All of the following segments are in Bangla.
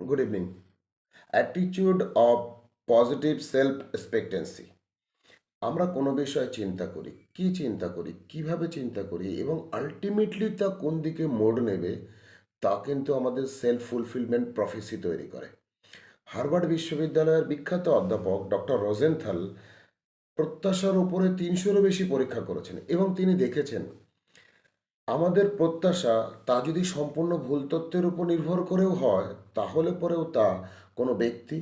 Good evening. Attitude of positive self expectancy. আমরা কোনো বিষয়ে চিন্তা করি, কি চিন্তা করি, কিভাবে চিন্তা করি এবং আলটিমেটলি তা কোন দিকে মোড় নেবে তা কিন্তু আমাদের সেলফ ফুলফিলমেন্ট প্রফেসি তৈরি করে। হার্ভার্ড বিশ্ববিদ্যালয়ের বিখ্যাত অধ্যাপক ডক্টর রোজেনথাল প্রত্যাশার উপরে ৩০০-রও বেশি পরীক্ষা করেছেন এবং তিনি দেখেছেন আমাদের প্রত্যাশা তা যদি সম্পূর্ণ ভুল তথ্যের উপর নির্ভর করেও হয় তাহলে পরেও তা কোনো ব্যক্তি,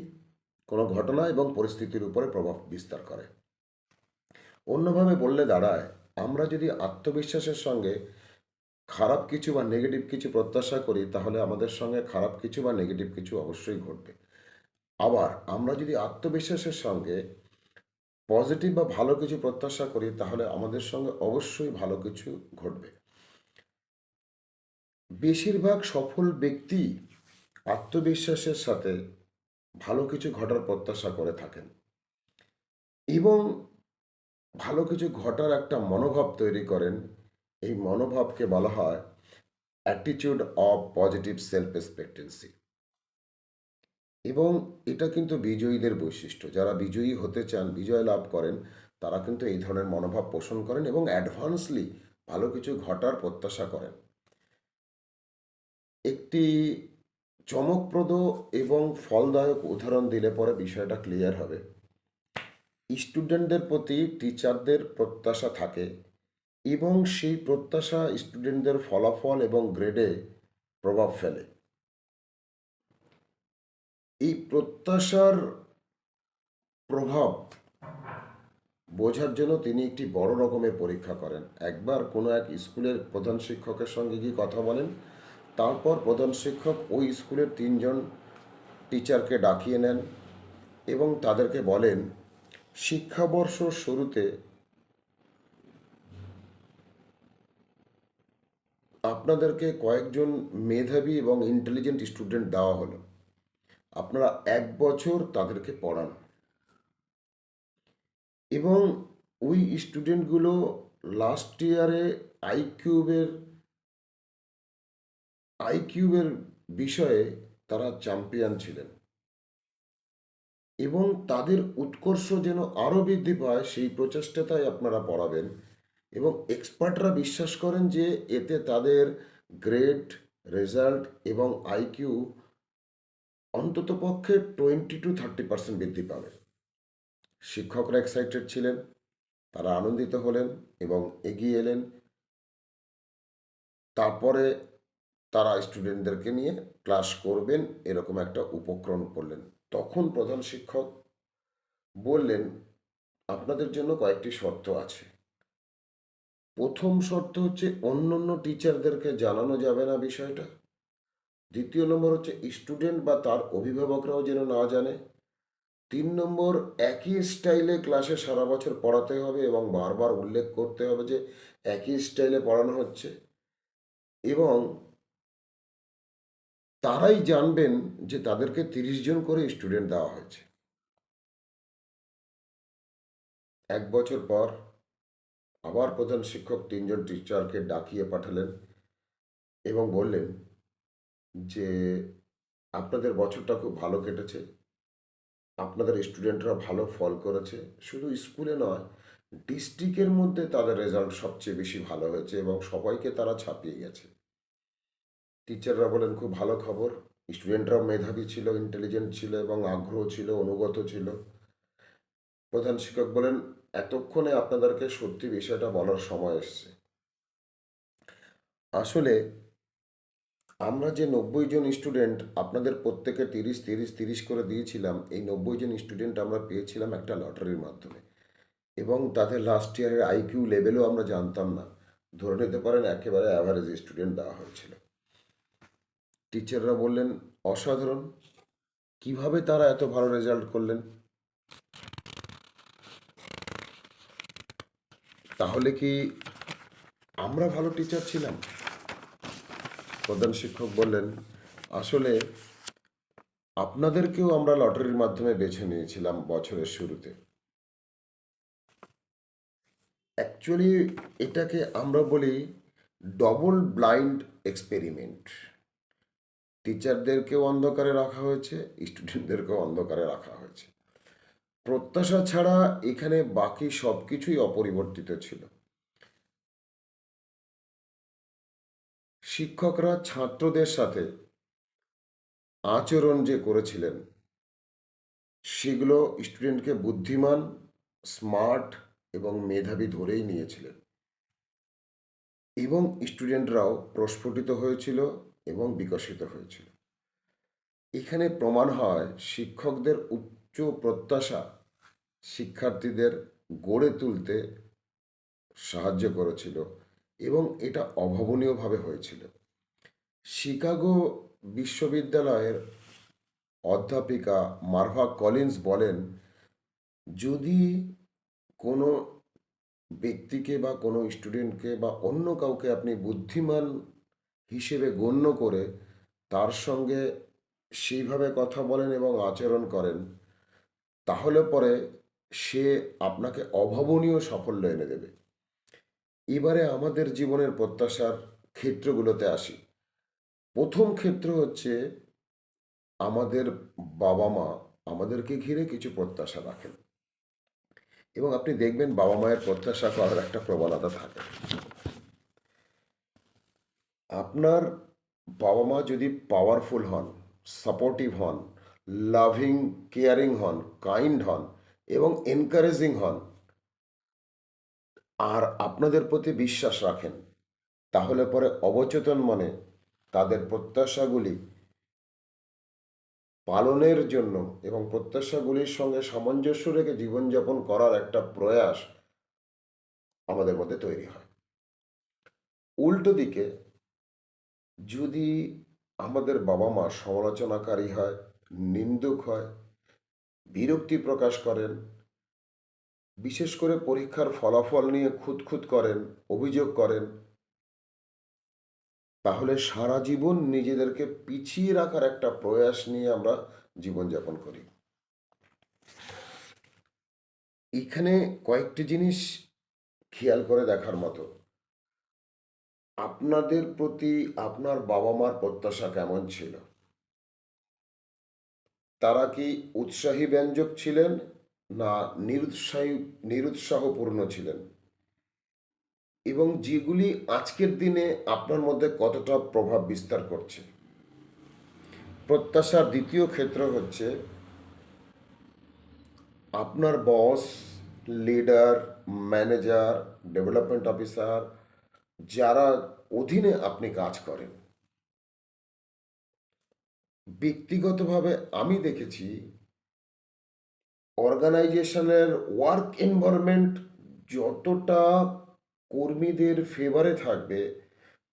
কোনো ঘটনা এবং পরিস্থিতির উপরে প্রভাব বিস্তার করে। অন্যভাবে বললে দাঁড়ায়, আমরা যদি আত্মবিশ্বাসের সঙ্গে খারাপ কিছু বা নেগেটিভ কিছু প্রত্যাশা করি তাহলে আমাদের সঙ্গে খারাপ কিছু বা নেগেটিভ কিছু অবশ্যই ঘটবে। আবার আমরা যদি আত্মবিশ্বাসের সঙ্গে পজিটিভ বা ভালো কিছু প্রত্যাশা করি তাহলে আমাদের সঙ্গে অবশ্যই ভালো কিছু ঘটবে। বেশিরভাগ সফল ব্যক্তি আত্মবিশ্বাসের সাথে ভালো কিছু ঘটার প্রত্যাশা করে থাকেন এবং ভালো কিছু ঘটার একটা মনোভাব তৈরি করেন। এই মনোভাবকে বলা হয় attitude of positive self expectancy. এবং এটা কিন্তু বিজয়ীদের বৈশিষ্ট্য। যারা বিজয়ী হতে চান, বিজয় লাভ করেন, তারা কিন্তু এই ধরনের মনোভাব পোষণ করেন এবং অ্যাডভান্সলি ভালো কিছু ঘটার প্রত্যাশা করেন। একটি চমকপ্রদ এবং ফলদায়ক উদাহরণ দিলে পরে বিষয়টা ক্লিয়ার হবে। স্টুডেন্টদের প্রতি টিচারদের প্রত্যাশা থাকে এবং সেই প্রত্যাশা স্টুডেন্টদের ফলাফল এবং গ্রেডে প্রভাব ফেলে। এই প্রত্যাশার প্রভাব বোঝার জন্য তিনি একটি বড় রকমের পরীক্ষা করেন। একবার কোনো এক স্কুলের প্রধান শিক্ষকের সঙ্গে গিয়ে কথা বলেন। তারপর প্রধান শিক্ষক ওই স্কুলের ৩ জন টিচারকে ডাকিয়ে নেন এবং তাদেরকে বলেন, শিক্ষাবর্ষ শুরুতে আপনাদেরকে কয়েকজন মেধাবী এবং ইন্টেলিজেন্ট স্টুডেন্ট দেওয়া হলো। আপনারা ১ বছর তাদেরকে পড়ান এবং ওই স্টুডেন্টগুলো লাস্ট ইয়ারে আইকিউবের আইকিউবের বিষয়ে তারা চ্যাম্পিয়ন ছিলেন এবং তাদের উৎকর্ষ যেন আরও বৃদ্ধি পায় সেই প্রচেষ্টাটাই আপনারা পড়াবেন এবং এক্সপার্টরা বিশ্বাস করেন যে এতে তাদের গ্রেড, রেজাল্ট এবং আইকিউ অন্ততপক্ষে 20-30% বৃদ্ধি পাবে। শিক্ষকরা এক্সাইটেড ছিলেন, তারা আনন্দিত হলেন এবং এগিয়ে এলেন। তারপরে তারা স্টুডেন্টদেরকে নিয়ে ক্লাস করবেন এরকম একটা উপক্রম করলেন। তখন প্রধান শিক্ষক বললেন, আপনাদের জন্য কয়েকটি শর্ত আছে। প্রথম শর্ত হচ্ছে অন্য অন্য টিচারদেরকে জানানো যাবে না বিষয়টা। দ্বিতীয় নম্বর হচ্ছে স্টুডেন্ট বা তার অভিভাবকরাও যেন না জানে। ৩ নম্বর, একই স্টাইলে ক্লাসে সারা বছর পড়াতে হবে এবং বারবার উল্লেখ করতে হবে যে একই স্টাইলে পড়ানো হচ্ছে এবং তারাই জানবেন যে তাদেরকে ৩০ জন করে স্টুডেন্ট দেওয়া হয়েছে। ১ বছর পর আবার প্রধান শিক্ষক ৩ জন টিচারকে ডাকিয়ে পাঠালেন এবং বললেন যে আপনাদের বছরটা খুব ভালো কেটেছে, আপনাদের স্টুডেন্টরা ভালো ফল করেছে। শুধু স্কুলে নয়, ডিস্ট্রিক্টের মধ্যে তাদের রেজাল্ট সবচেয়ে বেশি ভালো হয়েছে এবং সবাইকে তারা ছাপিয়ে গেছে। টিচাররা বলেন, খুব ভালো খবর। স্টুডেন্টরাও মেধাবী ছিল, ইন্টেলিজেন্ট ছিল এবং আগ্রহ ছিল, অনুগত ছিল। প্রধান শিক্ষক বলেন, এতক্ষণে আপনাদেরকে সত্যি বিষয়টা বলার সময় এসছে। আসলে আমরা যে ৯০ জন স্টুডেন্ট আপনাদের প্রত্যেকে ৩০ করে দিয়েছিলাম, এই ৯০ জন স্টুডেন্ট আমরা পেয়েছিলাম একটা লটারির মাধ্যমে এবং তাদের লাস্ট ইয়ারের আইকিউ লেভেলও আমরা জানতাম না। ধরে নিতে পারেন একেবারে অ্যাভারেজ স্টুডেন্ট দেওয়া হয়েছিল। টিচাররা বললেন, অসাধারণ, কিভাবে তারা এত ভালো রেজাল্ট করলেন? তাহলে কি আমরা ভালো টিচার ছিলাম? প্রধান শিক্ষক বললেন, আসলে আপনাদেরকেও আমরা লটারির মাধ্যমে বেছে নিয়েছিলাম বছরের শুরুতে। অ্যাকচুয়ালি এটাকে আমরা বলি ডবল ব্লাইন্ড এক্সপেরিমেন্ট। টিচারদেরকেও অন্ধকারে রাখা হয়েছে, স্টুডেন্টদেরকেও অন্ধকারে রাখা হয়েছে। প্রত্যাশা ছাড়া এখানে বাকি সব কিছুই অপরিবর্তিত ছিল। শিক্ষকরা ছাত্রদের সাথে আচরণ যে করেছিলেন সেগুলো স্টুডেন্টকে বুদ্ধিমান, স্মার্ট এবং মেধাবী ধরেই নিয়েছিলেন, এবং স্টুডেন্টরাও প্রস্ফুটিত হয়েছিল এবং বিকশিত হয়েছিল। এখানে প্রমাণ হয় শিক্ষকদের উচ্চ প্রত্যাশা শিক্ষার্থীদের গড়ে তুলতে সাহায্য করেছিল, এবং এটা অভাবনীয়ভাবে হয়েছিল। শিকাগো বিশ্ববিদ্যালয়ের অধ্যাপিকা মার্ভা কলিন্স বলেন, যদি কোনো ব্যক্তিকে বা কোনো স্টুডেন্টকে বা অন্য কাউকে আপনি বুদ্ধিমান হিসেবে গণ্য করে তার সঙ্গে সেইভাবে কথা বলেন এবং আচরণ করেন, তাহলে পরে সে আপনাকে অভাবনীয় সাফল্য এনে দেবে। এবারে আমাদের জীবনের প্রত্যাশার ক্ষেত্রগুলোতে আসি। প্রথম ক্ষেত্র হচ্ছে আমাদের বাবা মা আমাদেরকে ঘিরে কিছু প্রত্যাশা রাখেন, এবং আপনি দেখবেন বাবা মায়ের প্রত্যাশা করার একটা প্রবণতা থাকে। আপনার বাবা মা যদি পাওয়ারফুল হন, সাপোর্টিভ হন, লাভিং, কেয়ারিং হন, কাইন্ড হন এবং এনকারেজিং হন, আর আপনাদের প্রতি বিশ্বাস রাখেন, তাহলে পরে অবচেতন মনে তাদের প্রত্যাশাগুলি পালনের জন্য এবং প্রত্যাশাগুলির সঙ্গে সামঞ্জস্য রেখে জীবনযাপন করার একটা প্রয়াস আমাদের মধ্যে তৈরি হয়। উল্টো দিকে যদি আমাদের বাবা মা সমালোচনাকারী হয়, নিন্দুক হয়, বিরক্তি প্রকাশ করেন, বিশেষ করে পরীক্ষার ফলাফল নিয়ে খুঁতখুঁত করেন, অভিযোগ করেন, তাহলে সারা জীবন নিজেদেরকে পিছিয়ে রাখার একটা প্রয়াস নিয়ে আমরা জীবনযাপন করি। এখানে কয়েকটি জিনিস খেয়াল করে দেখার মতো। আপনাদের প্রতি আপনার বাবা মার প্রত্যাশা কেমন ছিল? তারা কি উৎসাহী ব্যঞ্জক ছিলেন, না নিরুৎসাহপূর্ণ ছিলেন? এবং যেগুলি আজকের দিনে আপনার মধ্যে কতটা প্রভাব বিস্তার করছে? প্রত্যাশার দ্বিতীয় ক্ষেত্র হচ্ছে আপনার বস, লিডার, ম্যানেজার, ডেভেলপমেন্ট অফিসার, যারা অধীনে আপনি কাজ করেন। ব্যক্তিগতভাবে আমি দেখেছি অর্গানাইজেশনের ওয়ার্ক এনভায়রনমেন্ট যতটা কর্মীদের ফেভারে থাকবে,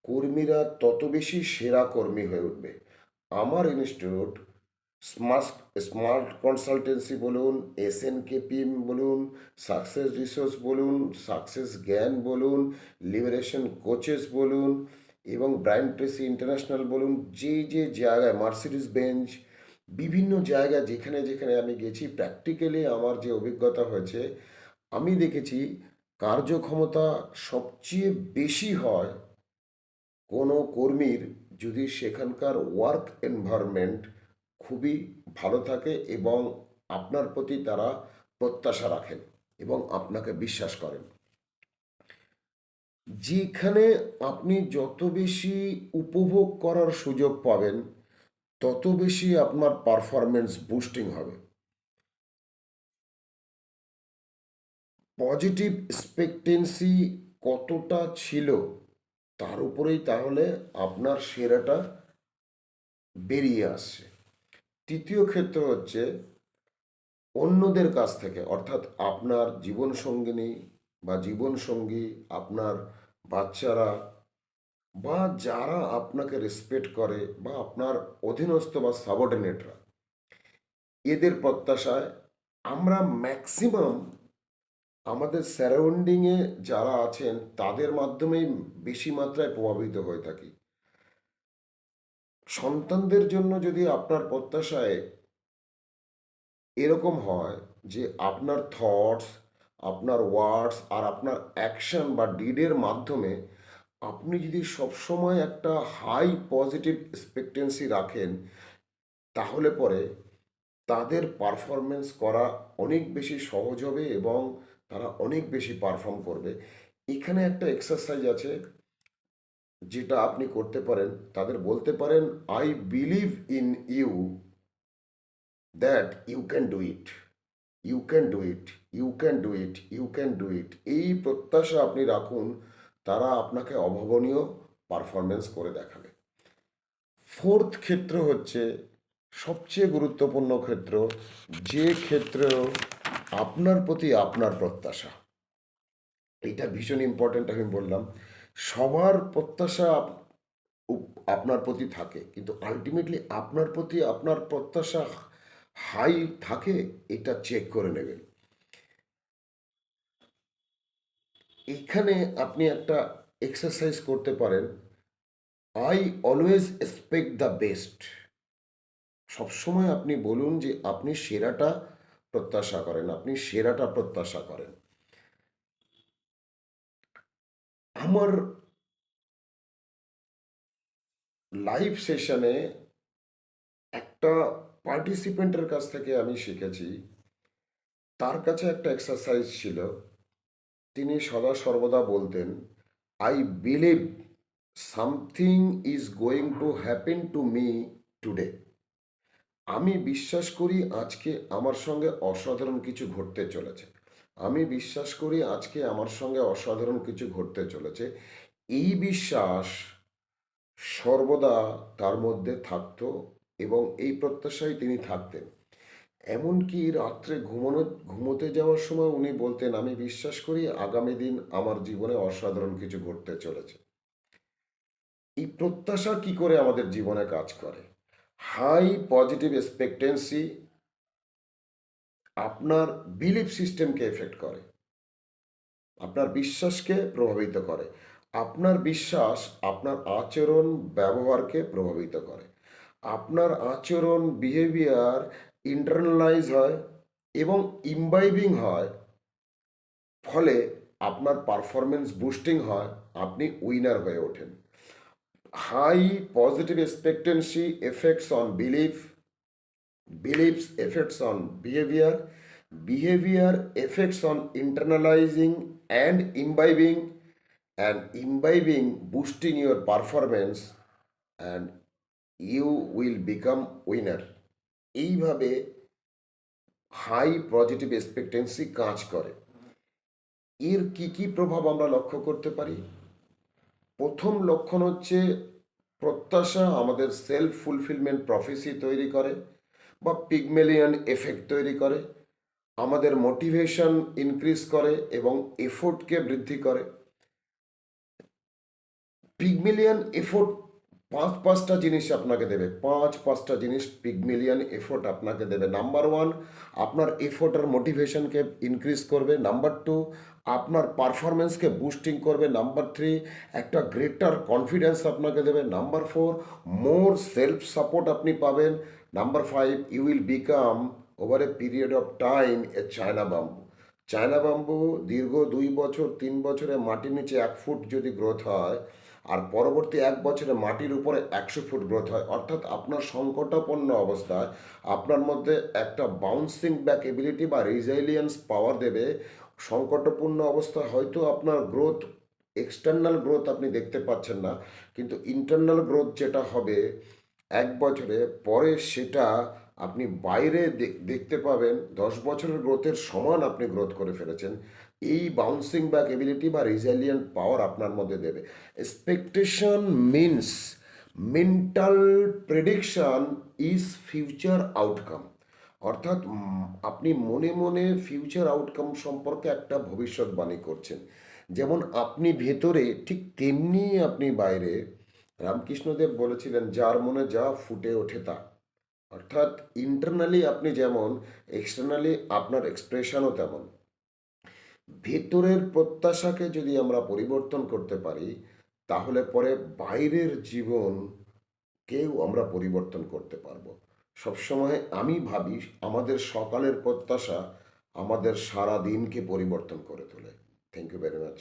কর্মীরা তত বেশি সেরা কর্মী হয়ে উঠবে। আমার ইনস্টিটিউট স্মার্ট স্মার্ট কনসালটেন্সি বলুন, SNKPM বলুন, সাকসেস রিসোর্স বলুন, সাকসেস জ্ঞান বলুন, লিবারেশন কোচেস বলুন এবং ব্রায়ান ট্রেসি ইন্টারন্যাশনাল বলুন, যে যে জায়গায় মার্সিডিজ বেঞ্চ, বিভিন্ন জায়গায় যেখানে যেখানে আমি গেছি, প্র্যাকটিক্যালি আমার যে অভিজ্ঞতা হয়েছে, আমি দেখেছি কার্যক্ষমতা সবচেয়ে বেশি হয় কোনো কর্মীর যদি সেখানকার ওয়ার্ক এনভায়রনমেন্ট খুবই ভালো থাকে এবং আপনার প্রতি তারা প্রত্যাশা রাখেন এবং আপনাকে বিশ্বাস করেন। যেখানে আপনি যত বেশি উপভোগ করার সুযোগ পাবেন, তত বেশি আপনার পারফরমেন্স বুস্টিং হবে। পজিটিভ এক্সপেক্টেন্সি কতটা ছিল তার উপরেই তাহলে আপনার সেরাটা বেরিয়ে আসছে। তৃতীয় ক্ষেত্র হচ্ছে অন্যদের কাছ থেকে, অর্থাৎ আপনার জীবনসঙ্গিনী বা জীবনসঙ্গী, আপনার বাচ্চারা, বা যারা আপনাকে রেসপেক্ট করে বা আপনার অধীনস্থ বা সাবঅর্ডিনেটরা, এদের প্রত্যাশায় আমরা ম্যাক্সিমাম আমাদের সারাউন্ডিংয়ে যারা আছেন তাদের মাধ্যমেই বেশি মাত্রায় প্রভাবিত হয়ে থাকি। সন্তানদের জন্য যদি আপনার প্রত্যাশায় এরকম হয় যে আপনার থটস, আপনার ওয়ার্ডস আর আপনার অ্যাকশন বা ডিডের মাধ্যমে আপনি যদি সবসময় একটা হাই পজিটিভ এক্সপেক্টেন্সি রাখেন, তাহলে পরে তাদের পারফরমেন্স করা অনেক বেশি সহজ হবে এবং তারা অনেক বেশি পারফর্ম করবে। এখানে একটা এক্সারসাইজ আছে যেটা আপনি করতে পারেন। তাদের বলতে পারেন, I believe in you that you can do it, you can do it, you can do it, you can do it. এই প্রত্যাশা আপনি রাখুন, তারা আপনাকে অভাবনীয় পারফরমেন্স করে দেখাবে। ফোর্থ ক্ষেত্র হচ্ছে সবচেয়ে গুরুত্বপূর্ণ ক্ষেত্র, যে ক্ষেত্র আপনার প্রতি আপনার প্রত্যাশা। এটা ভীষণ ইম্পর্ট্যান্ট। আমি বললাম সবার প্রত্যাশা আপনার প্রতি থাকে, কিন্তু আলটিমেটলি আপনার প্রতি আপনার প্রত্যাশা হাই থাকে, এটা চেক করে নেবেন। এখানে আপনি একটা এক্সারসাইজ করতে পারেন, I always expect the best. সবসময় আপনি বলুন যে আপনি সেরাটা প্রত্যাশা করেন, আপনি সেরাটা প্রত্যাশা করেন। আমার লাইভ সেশনে একটা পার্টিসিপেন্টের কাছ থেকে আমি শিখেছি, তার কাছে একটা এক্সারসাইজ ছিল। তিনি সদা সর্বদা বলতেন, I believe something is going to happen to me today. আমি বিশ্বাস করি আজকে আমার সঙ্গে অসাধারণ কিছু ঘটতে চলেছে। আমি বিশ্বাস করি আজকে আমার সঙ্গে অসাধারণ কিছু ঘটতে চলেছে। এই বিশ্বাস সর্বদা তার মধ্যে থাকতো এবং এই প্রত্যাশায় তিনি থাকতেন। এমনকি রাত্রে ঘুমোতে যাওয়ার সময় উনি বলতেন, আমি বিশ্বাস করি আগামী দিন আমার জীবনে অসাধারণ কিছু ঘটতে চলেছে। এই প্রত্যাশা কি করে আমাদের জীবনে কাজ করে? হাই পজিটিভ এক্সপেক্টেন্সি আপনার বিলিফ সিস্টেমকে এফেক্ট করে, আপনার বিশ্বাসকে প্রভাবিত করে। আপনার বিশ্বাস আপনার আচরণ ব্যবহারকে প্রভাবিত করে। আপনার আচরণ বিহেভিয়ার ইন্টারনালাইজ হয় এবং ইমবাইবিং হয়, ফলে আপনার পারফরমেন্স বুস্টিং হয়, আপনি উইনার হয়ে ওঠেন। High positive expectancy effects on belief, beliefs effects on behavior, behavior effects on internalizing and imbibing, and imbibing boosting your performance, and you will become winner. এইভাবে হাই পজিটিভ এক্সপেক্টেন্সি কাজ করে। এর কি কি প্রভাব আমরা লক্ষ্য করতে পারি? প্রথম লক্ষণ হচ্ছে, প্রত্যাশা আমাদের সেলফ ফুলফিলমেন্ট প্রফেসি তৈরি করে বা পিগমেলিয়ান এফেক্ট তৈরি করে, আমাদের মোটিভেশন ইনক্রিজ করে এবং এফোর্টকে বৃদ্ধি করে। পিগমেলিয়ান এফোর্ট পাঁচটা জিনিস আপনাকে দেবে, পাঁচটা জিনিস পিগমেলিয়ান এফোর্ট আপনাকে দেবে। নাম্বার ওয়ান, আপনার এফোর্ট আর মোটিভেশনকে ইনক্রিজ করবে। নাম্বার টু, আপনার পারফরমেন্সকে বুস্টিং করবে। নাম্বার থ্রি, একটা গ্রেটার কনফিডেন্স আপনাকে দেবে। Number four, more self support আপনি পাবেন। Number five, you will become over a period of time a China bamboo. China bamboo দীর্ঘ 2 বছর 3 বছরে মাটির নিচে 1 ফুট যদি গ্রোথ হয়, আর পরবর্তী 1 বছরে মাটির উপরে 100 ফুট গ্রোথ হয়। অর্থাৎ আপনার সংকটাপন্ন অবস্থায় আপনার মধ্যে একটা বাউন্সিং ব্যাক এবিলিটি বা রেজিলিয়েন্স পাওয়ার দেবে। সংকটপূর্ণ অবস্থায় হয়তো আপনার গ্রোথ, এক্সটার্নাল গ্রোথ আপনি দেখতে পাচ্ছেন না, কিন্তু ইন্টারনাল গ্রোথ যেটা হবে 1 বছরে, পরে সেটা আপনি বাইরে দেখতে পাবেন 10 বছরের গ্রোথের সমান আপনি গ্রোথ করে ফেলেছেন। এই বাউন্সিং ব্যাক এবিলিটি বা রিজাইলিয়েন্ট পাওয়ার আপনার মধ্যে দেবে। Expectation means mental prediction is future outcome. অর্থাৎ আপনি মনে মনে ফিউচার আউটকাম সম্পর্কে একটা ভবিষ্যৎবাণী করছেন। যেমন আপনি ভেতরে, ঠিক তেমনি আপনি বাইরে। রামকৃষ্ণদেব বলেছিলেন, যার মনে যা ফুটে ওঠে তা। অর্থাৎ ইন্টারনালি আপনি যেমন, এক্সটার্নালি আপনার এক্সপ্রেশনও তেমন। ভেতরের প্রত্যাশাকে যদি আমরা পরিবর্তন করতে পারি, তাহলে পরে বাইরের জীবনকেও আমরা পরিবর্তন করতে পারবো। সবসময় আমি ভাবি আমাদের সকালের প্রত্যাশা আমাদের সারা দিনকে পরিবর্তন করে তোলে। Thank you very much.